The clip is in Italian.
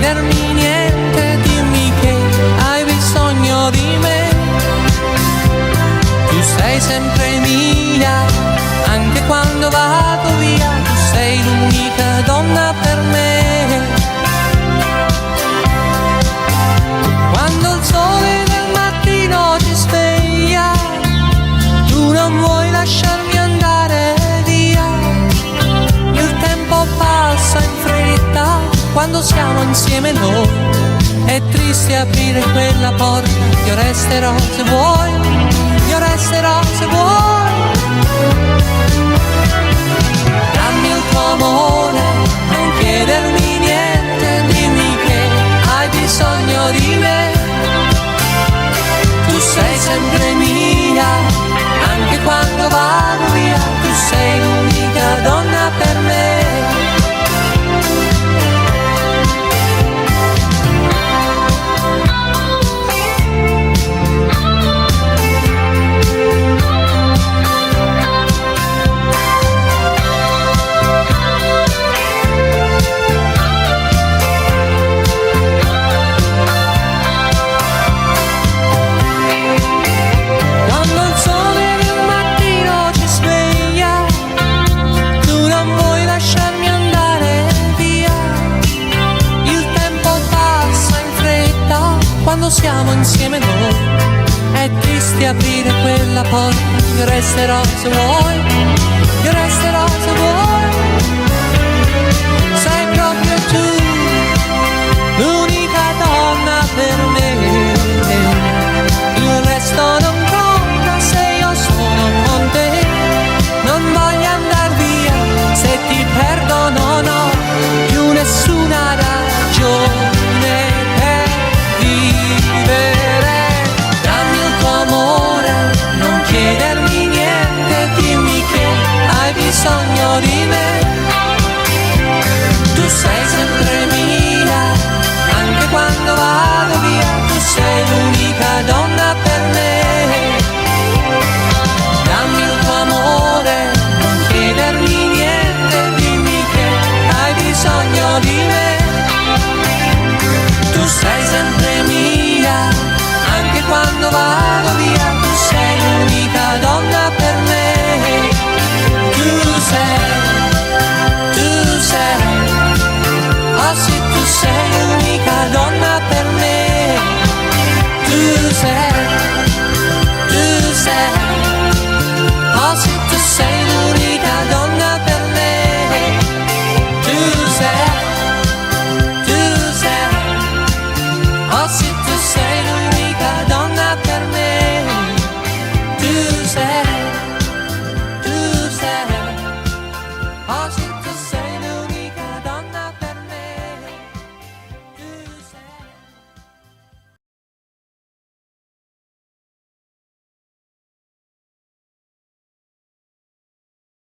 chiedermi niente, dimmi che hai bisogno di me. Tu sei sempre mia, anche quando vado via, tu sei l'unica donna per me. Quando il sole del mattino ci sveglia, tu non vuoi lasciarmi andare via. Il tempo passa in fretta quando siamo insieme noi. È triste aprire quella porta, io resterò se vuoi, io resterò se vuoi. Dammi il tuo amore, non chiedermi niente, dimmi che hai bisogno di me. Tu sei sempre mia, anche quando vado via, tu sei l'unica donna per me. Quando siamo insieme noi, è triste aprire quella porta, io resterò se vuoi, io resterò se vuoi. Sei proprio tu, l'unica donna per me. Il resto non conta se io sono con te. Non voglio andar via, se ti perdo non ho più nessuna ragione. Dammi il tuo amore, non chiedermi niente, dimmi che hai bisogno di me. Tu sei sempre mia, anche quando vado via, tu sei l'unica donna per me. Dammi il tuo amore, non chiedermi niente, dimmi che hai bisogno di me. Tu sei sempre mia, anche quando vado via, tu sei l'unica donna per me. Tu sei, oh sì, tu sei l'unica donna per me. Tu sei, oh sì, tu sei l'unica donna per me. Tu sei, oh sì, tu sei l'unica donna per me. Tu sei, oh sì.